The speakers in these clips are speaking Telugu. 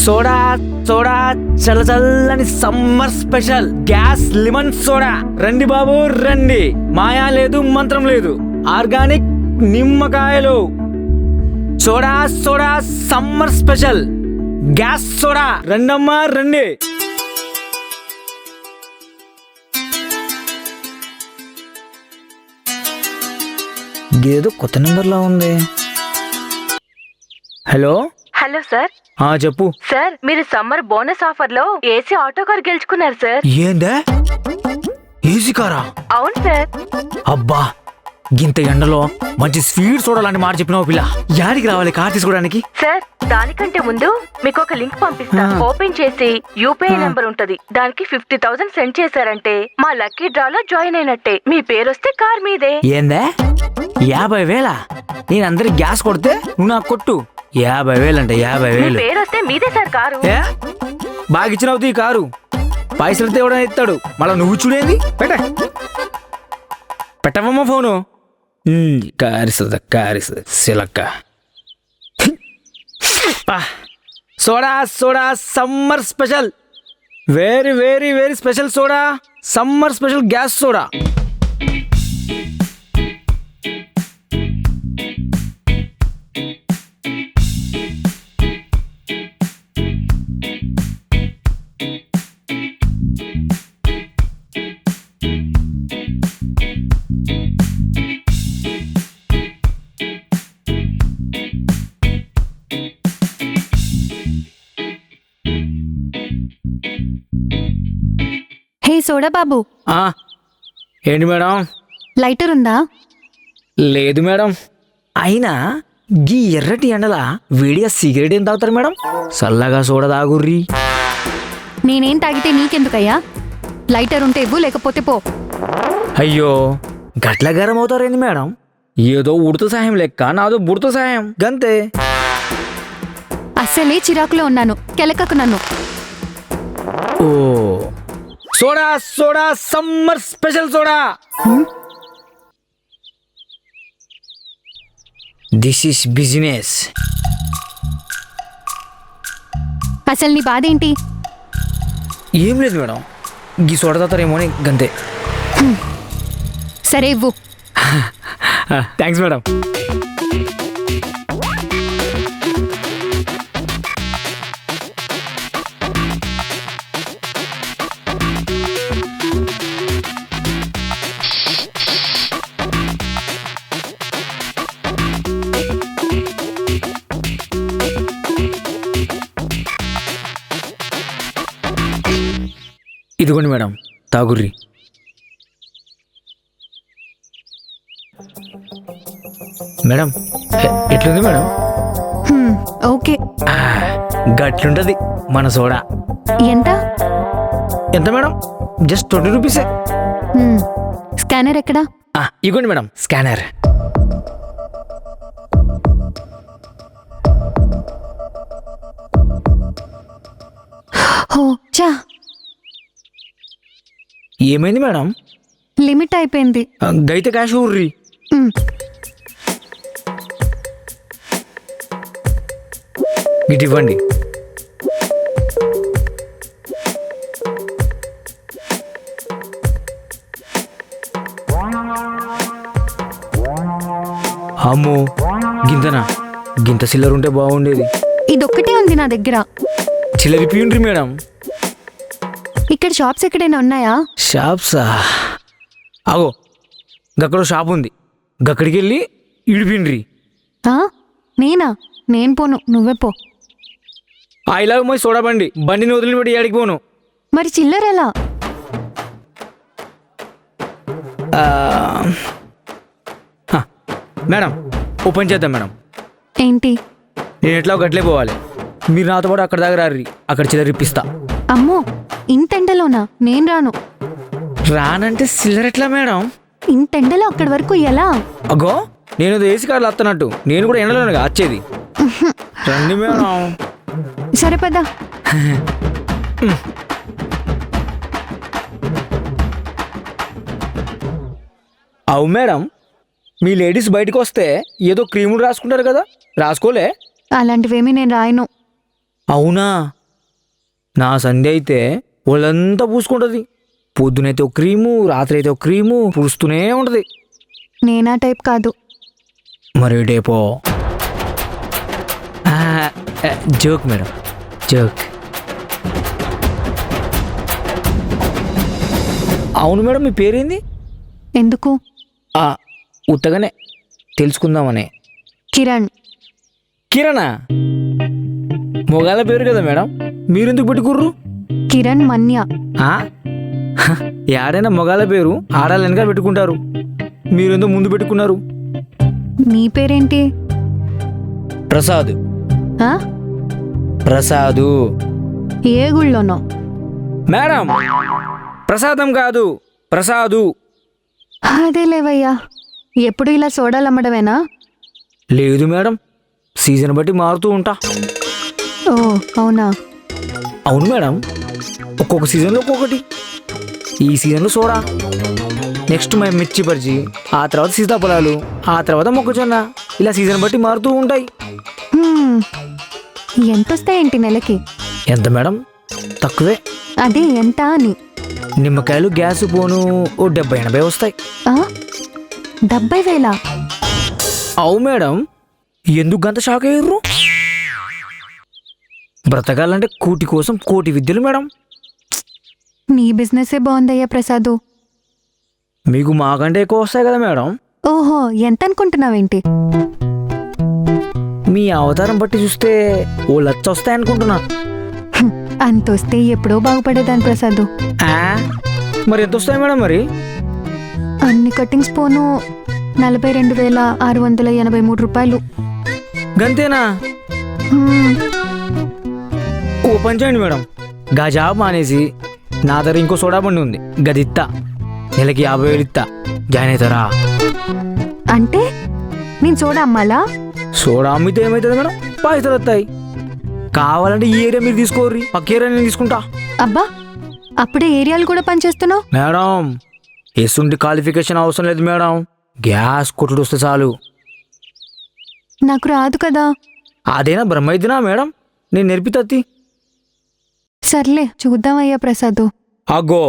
సోడా సోడా చల్ల చల్లని summer special gas lemon soda. రండి బాబు రండి, మాయా లేదు మంత్రం లేదు, ఆర్గానిక్ నిమ్మకాయలు. Soda soda summer special gas soda. రండమ్మా రండి. ఏదో కొత్త నెంబర్లా ఉంది. Hello hello sir. చెప్పు సార్, మీరు సమ్మర్ బోనస్ ఆఫర్ లో ఏసీ ఆటో కార్ గెలుచుకున్నారు సార్. ఏందే ఏసీ కారా? అవును సార్. అబ్బా, గింత ఎండలో మంచి స్వీట్ చూడాలని మాట చెప్పినావు పిల్ల. యాడికి రావాలి కార్ తీసుకోవడానికి? సార్, దానికంటే ముందు మీకు ఒక లింక్ పంపిస్తా. ఓపెన్ చేసి యూపీఐ నెంబర్ ఉంటది, దానికి 50,000 సెండ్ చేశారంటే మా లక్కీ డ్రాలో జాయిన్ అయినట్టే. మీ పేరు వస్తే కార్ మీదే. ఏందే 50,000? నేను అందరికి గ్యాస్ కొడితే నువ్వు నాకు కొట్టు. 50,000 అంటే 50,000. పేరు వస్తే మీదే సార్ కారు. బాగా ఇచ్చినవుతు ఈ కారు. పైసలతో ఎవడని ఇస్తాడు, మళ్ళా నువ్వు చూడేంది? పెట్టవమ్మా ఫోను. కారిస్తుంది సిలక్క. Soda soda summer special, very very very special soda, summer special gas soda. Hey soda బాబు. ఏంటి మేడం? లైటర్ ఉందా? లేదు మేడం. అయినా గీ ఎర్రటి ఎండలా వేడిగా సిగరెట్ ఏం తాగుతారు మేడం? చల్లగా సోడా తాగుర్రి. నేనేం తాగితే నీకెందుకయ్యా? లైటర్ ఉంటే ఇవ్వు, లేకపోతే పో. అయ్యో, గట్ల గరం అవుతారేంది మేడం? ఏదో ఉడత సాయం లెక్క నాదో బుడత సాయం గంతే. అస్సలే చిరాకులో ఉన్నాను, కెలకకు నన్ను. ఓ soda soda summer special soda. This is business. అసలు నీ బాధ ఏంటి? ఏం లేదు మేడం, గీ సోడా తాతారేమో అని గంతే. సరే ఇవ్వు. Thanks madam. ఇదిగోండి మేడం, తాగుర్రి. మేడం ఎట్లుంది మేడం? ఓకే. గట్లుంటది మన సోడా. ఎంత ఎంత మేడం? జస్ట్ 20 రూపీసే. స్కానర్ ఎక్కడా? ఇగోండి మేడం స్కానర్. చా, ఏమైంది మేడం? లిమిట్ అయిపోయింది. గైతే క్యాష్ ఊర్రి. ఇటు ఇవ్వండి. అమ్మో, గింతనా? గింత సిల్లర్ ఉంటే బాగుండేది. ఇదొక్కటే ఉంది నా దగ్గర. చిల్లరి పియుండ్రి మేడం. ఇక్కడ షాప్స్ ఎక్కడైనా ఉన్నాయా? షాప్సా? అగో గక్కడ షాప్ ఉంది, గక్కడికి వెళ్ళి ఇడిపిండ్రి. నేనా? నేను పోను, నువ్వే పో. ఐ లవ్ మై సోడా బండి. బండిని వదిలిపెట్టి ఏడికి పోను. మరి చిల్లర ఎలా? మేడం ఓపెన్ చేద్దాం మేడం. ఏంటి? నేను ఎట్లా గట్లే పోవాలి, మీరు నాతో పాటు అక్కడ దాకా రారి, అక్కడ చిల్లర ఇప్పిస్తా. అమ్మో, ఇంతెండలోనా? నేను రాను. రానంటే చిల్లర ఎట్లా మేడం? ఇంతెండలో అక్కడి వరకు ఎలా? అగో నేను ఏసీ కార్లు వస్తున్నట్టు, నేను కూడా ఎండలోనే వచ్చేది. రండి మేడం. సరే పద. అవు మేడం, మీ లేడీస్ బయటకు వస్తే ఏదో క్రీములు రాసుకుంటారు కదా, రాసుకోలే? అలాంటివేమీ నేను రాయను. అవునా? నా సంధ్య అయితే వాళ్ళంతా పూసుకుంటుంది. పొద్దునైతే ఒక క్రీము, రాత్రి అయితే ఒక క్రీము పూస్తూనే ఉంటుంది. నేనా టైప్ కాదు. మరి టైపో? Joke madam, joke. అవును మేడం, మీ పేరేంది? ఎందుకు? ఉత్తగానే తెలుసుకుందామనే. కిరణ్. కిరణా? మొగాల పేరు కదా మేడం, మీరెందుకు పెట్టుకుర్రు? కిరణ్ మన్య. ఏడైనా మొగాల పేరు ఆడాలనిగా పెట్టుకుంటారు, మీరెందుకు ముందు పెట్టుకున్నారు? నీ పేరేంటి? ప్రసాద్. ఆ? ప్రసాదు. ఏ గుళ్ళోనో? మేడం, ప్రసాదం కాదు, ప్రసాదు. అదే లేవయ్యా, ఎప్పుడు ఇలా సోడాలు అమ్మడమేనా? లేదు మేడం, సీజన్ బట్టి మారుతూ ఉంటా. ఓ అవునా? అవును మేడం, ఒక్కొక్క సీజన్లో ఒక్కొక్కటి. ఈ సీజన్లో సోడా, నెక్స్ట్ మేము మిర్చి బజ్జీ, ఆ తర్వాత సీతాఫలాలు, ఆ తర్వాత మొక్కజొన్న. ఇలా సీజన్ బట్టి మారుతూ ఉంటాయి. ఎంత వస్తాయేంటి నెలకి? ఎంత మేడం? తక్కువే. అదే ఎంత అని. నిమ్మకాయలు గ్యాస్ పోను ఓ 70-80 వస్తాయి. 70,000? అవు మేడం, ఎందుకు గంత షాక్ అయ్యారు? బ్రతకాలంటే కూటి కోసం కోటి విద్యలు మేడం. నీ బిజినెసే బాగుందయ్యా ప్రసాదు. మీకు మాకంటే ఎక్కువ వస్తాయి కదా మేడం. ఓహో, ఎంత అనుకుంటున్నావేంటి? మీ అవతారం బట్టి చూస్తే ఓ 1,00,000 వస్తాయి అనుకుంటున్నా. అంత వస్తే ఎప్పుడో బాగుపడేదాన్ని ప్రసాదు. మరి ఎంత వస్తాయి మేడం? మరి అన్ని కటింగ్స్ పోను 42,683 రూపాయలు. గంతేనా? ఓ పని చేయండి మేడం, గా జాబ్ మానేసి నా దగ్గర ఇంకో సోడా బండి ఉంది, గదిత్తా, నెలకి 50,000 ఇత్తా, జాయిన్ అవుతారా? అంటే నేను సోడా అమ్మాలా? సోడా అమ్మితే ఏమవుతుంది మేడం? పైసలు వస్తాయి. కావాలంటే ఈ ఏరియా మీరు తీసుకోర్రి, పక్క ఏరియా నేను తీసుకుంటా. అబ్బా, అప్పుడే ఏరియాలు కూడా పనిచేస్తున్నావు? మేడం, ఎసుంటి క్వాలిఫికేషన్ అవసరం లేదు మేడం, గ్యాస్ కొట్టుడు వస్తే చాలు. నాకు రాదు కదా. అదేనా బ్రహ్మైద్యనా మేడం, నేను నేర్పితత్తి. సర్లే చూద్దామయ్యా ప్రసాదు. అగ్గో,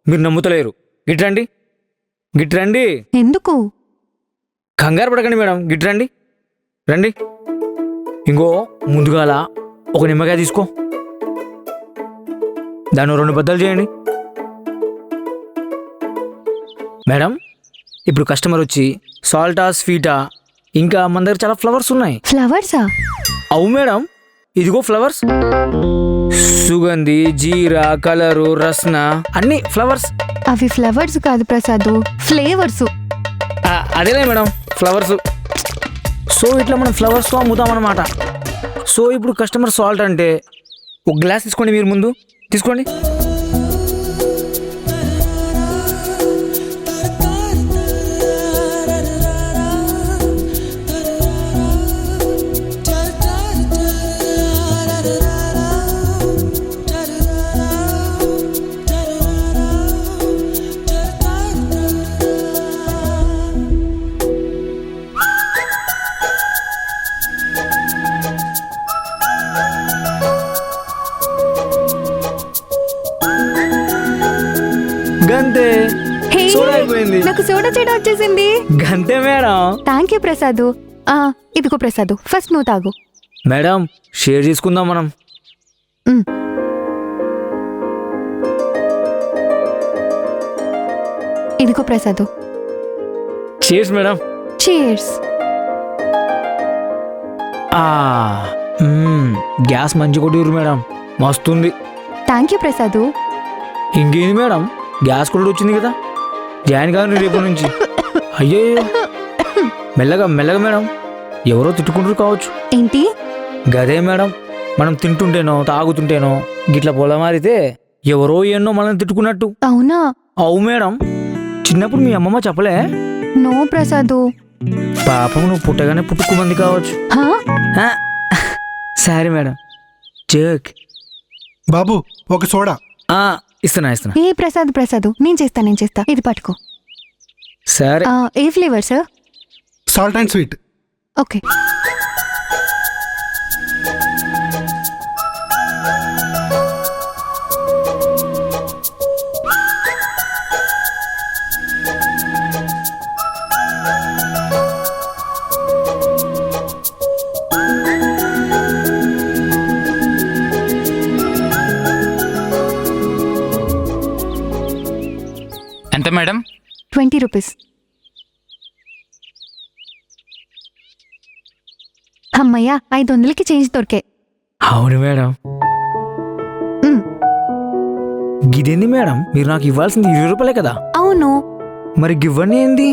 మీరు నమ్ముతలేరు. గిట్రండి, గిట్రండి. ఎందుకు? కంగారు పడకండి మేడం, గిట్రండి, రండి. ఇంకో ముందుగాల ఒక నిమ్మకాయ తీసుకో, దాన్ని 2 బద్దలు చేయండి. మేడం, ఇప్పుడు కస్టమర్ వచ్చి సాల్టా స్వీటా, ఇంకా మన దగ్గర చాలా ఫ్లవర్స్ ఉన్నాయి. ఫ్లవర్సా? అవు మేడం, ఇదిగో ఫ్లవర్స్. సుగంధి, జీరా, కలరు, రస్న, అన్ని ఫ్లవర్స్. అవి ఫ్లవర్స్ కాదు ప్రసాదు, ఫ్లేవర్స్. అదేలే మేడం, ఫ్లవర్స్. సో ఇట్లా మనం ఫ్లవర్స్తో అమ్ముతామన్నమాట. సో ఇప్పుడు కస్టమర్ సాల్ట్ అంటే ఒక గ్లాస్ తీసుకోండి, మీరు ముందు తీసుకోండి. గంతే, హే, సోడా అయిపోయింది. నాకు సోడా చెడా వచ్చేసింది. గంతే మేడం. Thank you Prasad. ఇదిగో ప్రసాదు, ఫస్ట్ నువ్వు తాగు. మేడం, షేర్ చేసుకుందాం మనం. ఇదిగో Prasad. Cheers madam. Cheers. Gas మంచి కొట్టిరు మేడం, మస్తుంది. Thank you Prasad. ఇంకేంది మేడం, గ్యాస్ కూడా వచ్చింది కదా, జాయిన్ కాదు రేపటి నుంచి. అయ్యో, మెల్లగా మెల్లగా మేడం, ఎవరో తిట్టుకుంటారు కావచ్చు. ఏంటి? గదే మేడం, మనం తింటుంటేనో తాగుతుంటేనో గిట్ల పొలమారితే ఎవరో ఎన్నో మనం తిట్టుకున్నట్టు. అవునా? అవు మేడం, చిన్నప్పుడు మీ అమ్మమ్మ చెప్పలే? నో ప్రసాదు. పాపం నువ్వు పుట్టగానే పుట్టుకుమంది కావచ్చు. సరే మేడం, చెక్. బాబు, ఒక సోడా. ఇస్తున్నా ఇస్తున్నా. ఏ ప్రసాదు, నేను చేస్తా. ఇది పట్టుకో. సరే. ఏ flavour sir? Salt and sweet. Okay. Madam? 20 rupees. అమ్మయ్యా, 500కి చేంజ్ దొరికే. అవును మేడం. గిదేంది మేడం, మీరు నాకు ఇవ్వాల్సింది 20 రూపాయలే కదా? అవును, మరి గివ్వని ఏంది?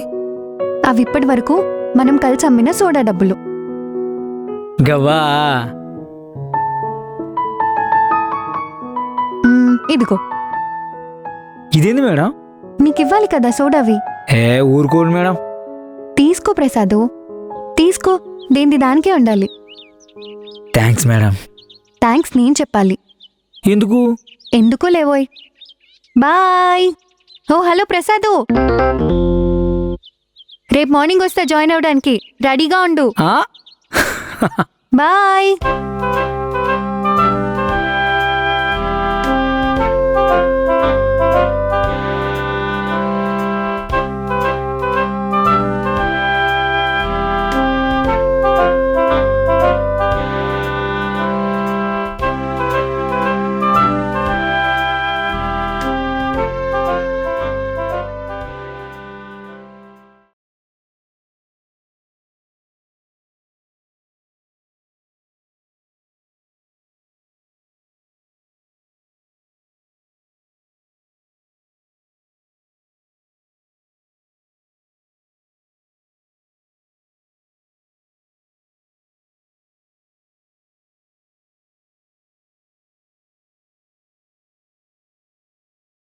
అవి ఇప్పటి వరకు మనం కలిసి అమ్మిన సోడా డబ్బులు. గవ్వా. ఇదిగో, ఇదేంది మేడం? నీకు ఇవ్వాలి కదా సోడావి. ఊరుకోండి మేడం. తీసుకో ప్రసాదు, తీసుకో. దేంది దానికే ఉండాలి. Thanks madam. థ్యాంక్స్ నేను చెప్పాలి. ఎందుకు? ఎందుకో లేవోయ్. బాయ్. ఓ హలో ప్రసాదు, రేపు మార్నింగ్ వస్తా జాయిన్ అవడానికి, రెడీగా ఉండు. ఆ? బాయ్.